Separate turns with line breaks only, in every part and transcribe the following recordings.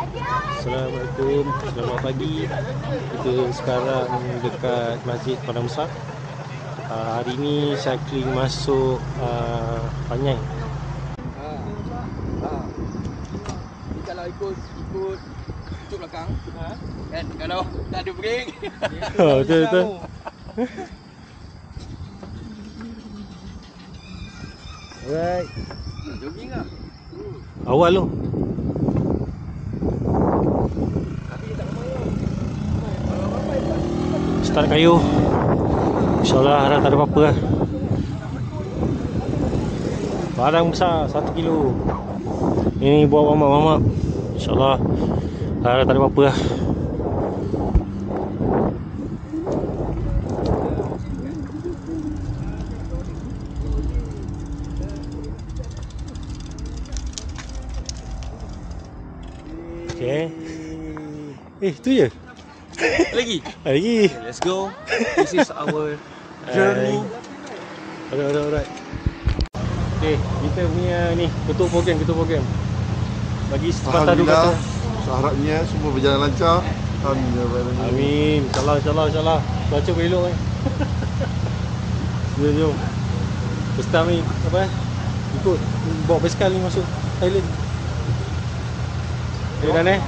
Assalamualaikum, selamat pagi. Kita sekarang dekat Masjid Padang Besar. Hari ni cycling masuk Panyai.
Ni kalau ikut cucuk belakang, kan kalau tak ada brake.
Betul. Alright.
Jogging lah.
Awal tu. Start kayu. InsyaAllah harap tak ada apa-apa lah. Barang besar 1 kilo. Ini buat mamak-mamak. InsyaAllah harap tak ada apa-apa lah. Okay. Tu je?
Lagi.
Lagi.
Okay, let's go. This is our journey.
Alright. Okay, kita punya ni ketua program. Bagi sepatah dua kata.
Harapnya semua berjalan lancar. Alhamdulillah.
Amin. InsyaAllah. Cuaca berelok kan. Jom. First time ni ikut bawa basikal ni masuk Thailand. Dan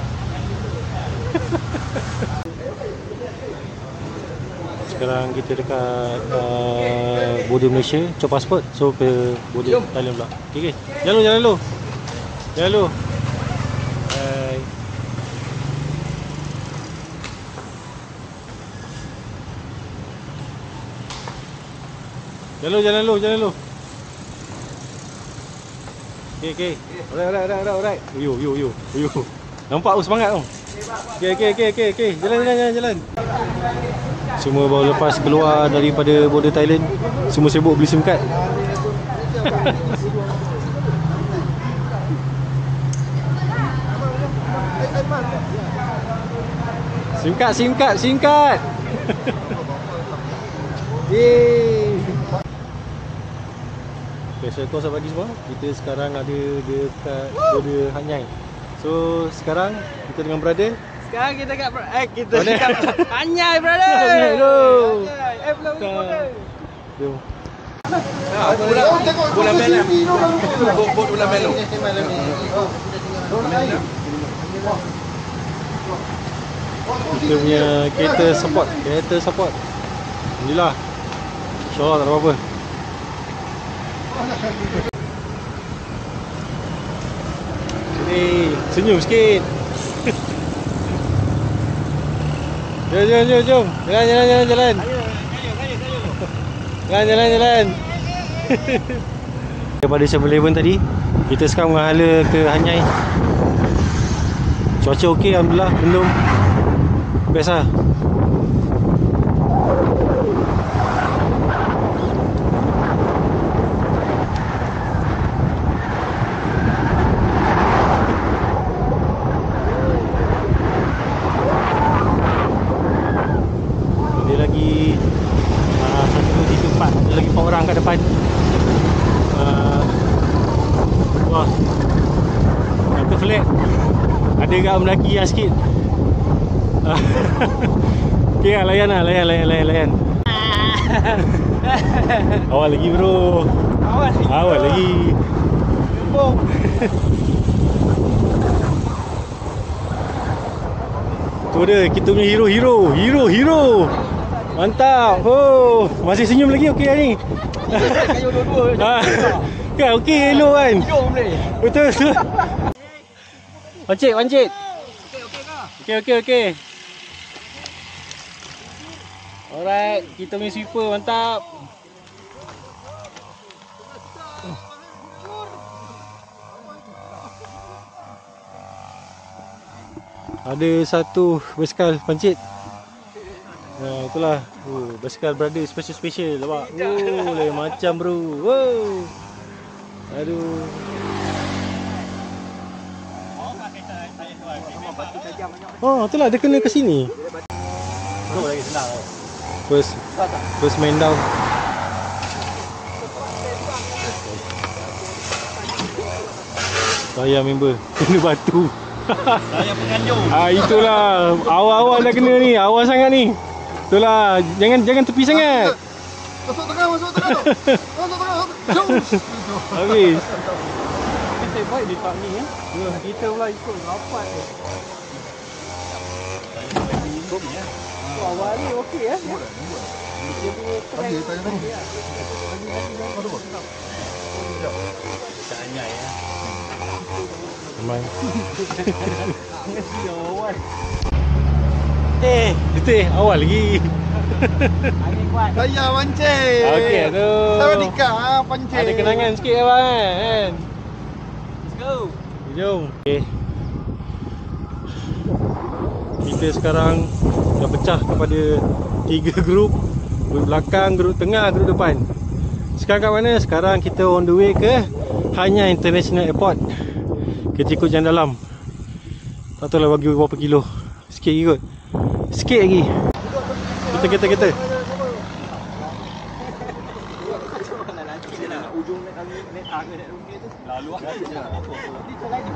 sekarang kita dekat border Malaysia, cop pasport. So ke border Thailand pula. Okay. Jalan dulu. Hai. Jalan dulu. Okay. Alright. Yo. Nampak semangat tu. Okay. Jalan. Semua baru lepas keluar daripada border Thailand. Semua sibuk beli SIM card. SIM card. Yeay. Okay, selamat pagi semua. Kita sekarang ada dekat border Hanyai. So sekarang kita dengan brother.
Sekarang kita dekat Panyai, brother.
Hello.
Belum border.
Jom.
Bola melon. Bola melon.
Kita punya kereta support. Alhamdulillah. InsyaAllah tak ada apa-apa. Ni senyum sikit. Jom. Jalan. Jalan. Daripada 7-Eleven tadi, kita sekarang menghala ke Hanyai. Cuaca okey, alhamdulillah. Belum biasa. Ada lagi 4 orang kat depan. Wah, kata flat. Ada kat mendaki yang sikit. Okay lah, layan. Awal lagi bro. Awal lagi. Tu dia, kita punya hero. Mantap. Oh, masih senyum lagi okey hari ni.
Kayu dua-dua.
Kan okey elok kan.
Hidung boleh.
Betul. Pancit. Okey. Alright, kita punya sweeper mantap. Ada satu basikal pancit. Itulah. Basikal brother special. Nampak? Lain macam bro. Wow. Aduh. Oh, itulah dia kena ke sini. Tu lagi senang. First main down. Saya member kena batu.
Saya penganjung.
Itulah. Awal-awal dah kena ni. Awal sangat ni. Itulah. Jangan tepi sangat.
Masuk tengah, masuk tengah. Masuk tengah. Jom.
Habis.
Kita baik dia tak ni ya. Kita pula ikut rapat ni. Awal ni okey ya. Dia punya trend.
Okey, tanya lagi.
Tanya ya.
Memang.
Awal.
Betul awal lagi.
Angin kuat.
Saya pancing.
Okey, aduh.
Saya nikah pancing.
Ada kenangan sikit abang kan.
Let's go.
Jom. Okey. Kita sekarang dah pecah kepada 3 grup. Grup belakang, grup tengah, grup depan. Sekarang kat mana? Sekarang kita on the way ke Hanyai International Airport. Kita ikut jalan dalam. Tak tahu lah bagi berapa kilo. Sikit lagi kot. Sikit lagi. Kita.
Nanti dia nak ujung naik tangga naik rumah tu. Lalu ah. Nanti tu lagi.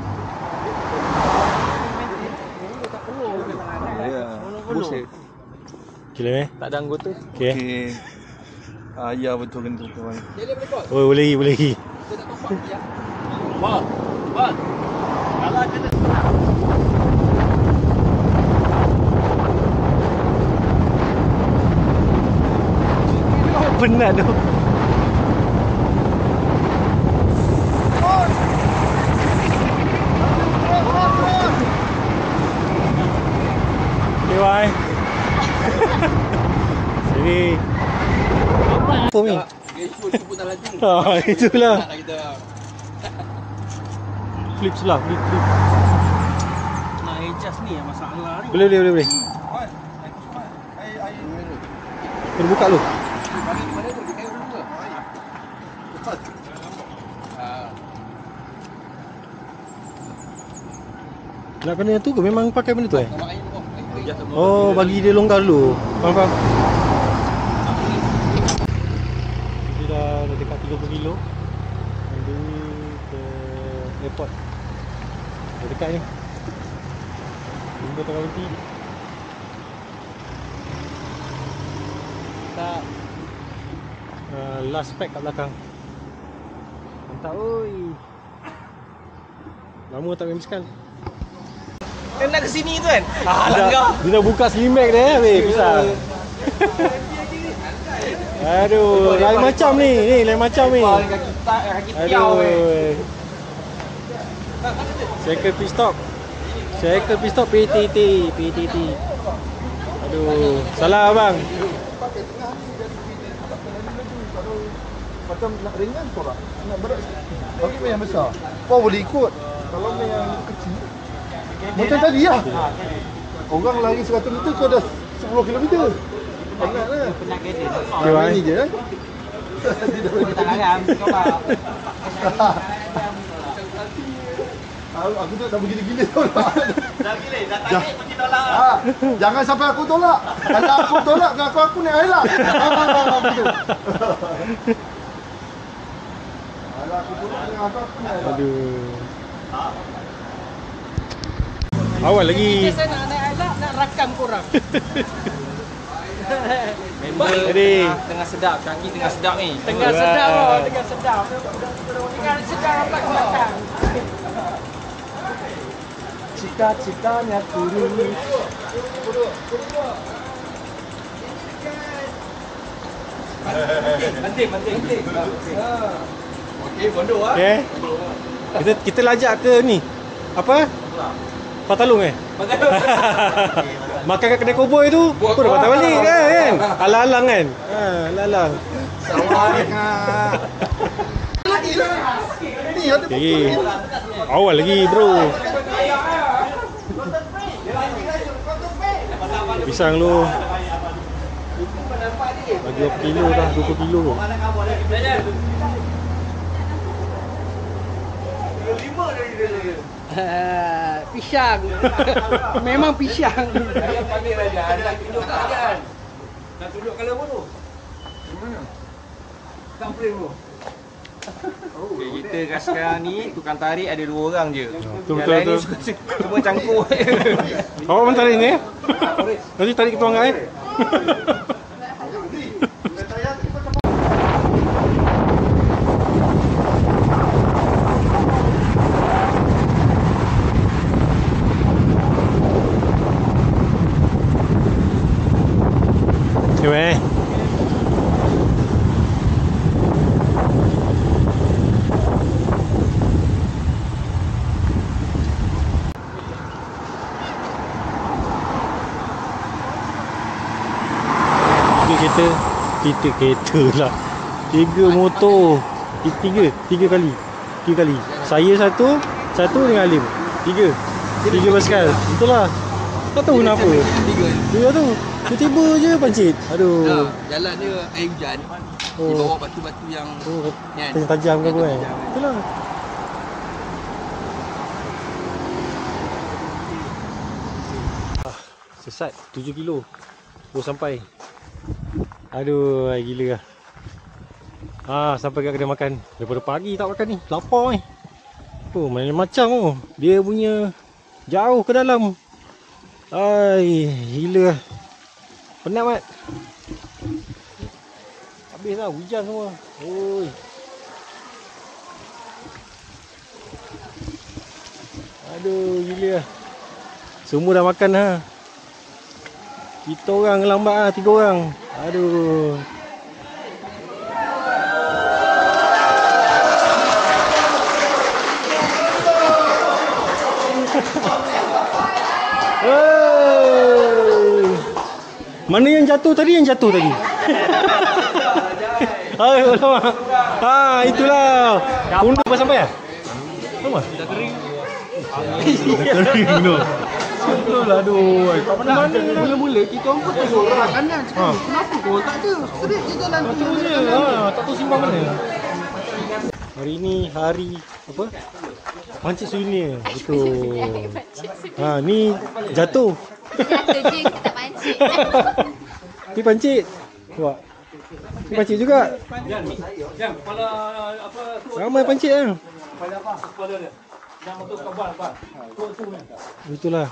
Ya. Buset.
Gila
Tak ada anggota.
Okey.
Okey. Ya betul kan tu kawan.
Dia boleh rekod.
Oh, boleh lagi.
Kita tak tompak ya. Wah. Kalau ada
Penat tu. Okay, bye. Sini. Apa ni?
dia ikut tak laju.
Itulah.
Tak kita.
Flip selah, flip.
Nak adjust ni yang masalah ni.
Boleh. Kena buka dulu.
Mana tu? Dia kayu dulu ke?
Nak kena tu ke? Memang pakai benda tu eh?
Tambah air dulu.
Oh, bagi dia longgar dulu. Faham? Dia dah dekat 30 kilo. Dari ke airport. Dah dekat ni. Tunggu tengah berhenti. Tak. Last pack kat belakang. Mantap oi. Lama tak main basikal.
Kan nak ke sini tu kan?
Dia dah buka slim bag dia weh, pisang. Aduh, lain macam ni. Lain macam ni.
Kaki tiaw weh.
Cycle pit stop. PTT. Aduh, salah abang.
Macam nak ringan kau tak? Nak berat sikit. Bagi main yang besar. Kau boleh ikut. Kalau main yang kecil macam tadi lah. Orang lari 100 meter kau dah 10 km. Penat lah.
Penat kereta.
Okay, main ni je eh.
Tak laram. Kau tak.
Aku tu dah begini-gini tolak.
Dah gila. Dah tarik kunci tolak.
Jangan sampai aku tolak. Kalau aku tolak, aku naik air lah. Betul. Kalau aku tolak, aku naik air lah.
Aduh. Awal lagi.
Saya nak naik air nak rakam korang. Member tengah sedap. Kaki tengah sedap ni. Tengah sedap. Tengah sedap rapat ke belakang. Cita-citanya turun. Penting. Okey, bodoh ah.
Okay. Kita lajak ke ni. Apa? Patalung Makan kat kedai koboi tu. Aku dah patah balik kan. Alang-alang kan. Alang-alang. Okay. Awal lagi bro. Pisang lu. Bagi berapa kilo dah? 20 kilo.
Pisang. Memang pisang. Saya panggil aja. Nak tunjuk tak kan? Nak tunjuk kalau apa tu? Mana? Tak frame tu. Okay, kita kat sekarang ni tukang tarik ada 2 orang je.
Betul,
Yang lain ni
betul.
semua cangkuk.
Awak pun tarik ni? Nanti tarik ketua angkat Okay, kita kereta lah 3 motor 3 kali saya satu dengan Alim 3 basikal betul lah tak tahu kenapa dia tu tiba-tiba je pancit aduh
Jalan dia air hujan. Di bawah batu-batu yang kan?
tajam ke apa kan betul lah sesat 7 kilo baru sampai. Aduh, gila lah. Sampai kat kedai makan. Daripada pagi tak makan ni. Lapar ni. Oh, macam oh. Dia punya jauh ke dalam. Gila lah. Penat mat. Habis lah hujan semua. Oi. Aduh, gila lah. Semua dah makan lah. Kita orang lambat lah, 3 orang. Aduh. Mana yang jatuh tadi? Itulah. Undur pas sampai ya? Sama? Dah kering. No. Betul lah, aduh. Kat mana-mana mula-mula kita orang pun tengok arah kanan. Kenapa kau tak ada? Straight je jalan tu je. Tak tahu simbang mana. Hari ni hari apa? Pancit Sunia. Betul. Ni jatuh.
Jatuh je, kita tak pancit.
Ni pancit. Nampak? Ni pancit juga.
Jam, kepala apa tu?
Ramai pancit kan?
Kepala apa? Kepala dia. Yang motor kabar apa? Tu ni.
Itulah.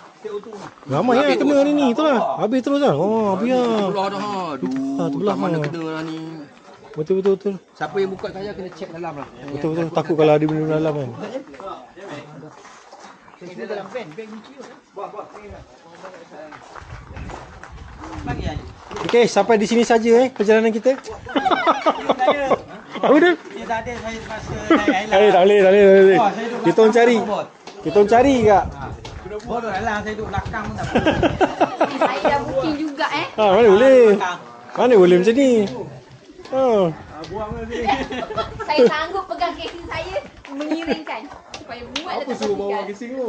Ramai lah kena hari ni. Itulah. Habis terus lah. Habis lah.
Belah dah.
Terbelah
mana
lah.
kena lah ni.
Betul.
Siapa yang buka saya kena check dalam lah.
Betul. Takut kalau ada benda dalam kan.
Kita dalam van kunci tu.
Okey, sampai di sini saja perjalanan kita. Apa dia?
Dia tak ada saya masa naik
Tak boleh. Kita orang cari kak.
Bodoh lah saya duduk belakang pun tak
Saya dah booking juga
Mana boleh macam ni.
buang lah sini.
Saya sanggup pegang casing saya mengiringkan supaya muat
Apa suruh bawa casing tu?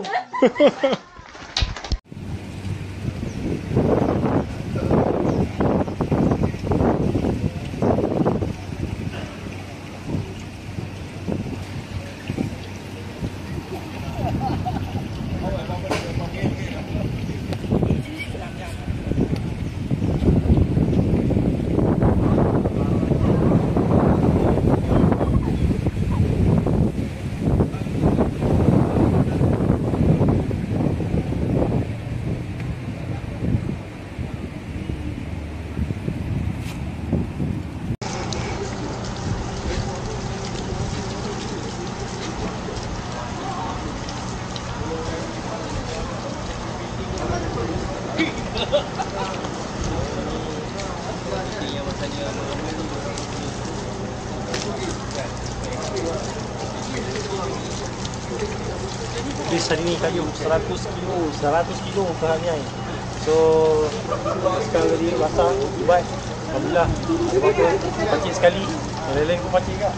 Kes hari ni kayu 100 kilo keharian. So sekarang tadi basah ubat. Alhamdulillah. Pancit sekali. Yang lain pun pancit juga.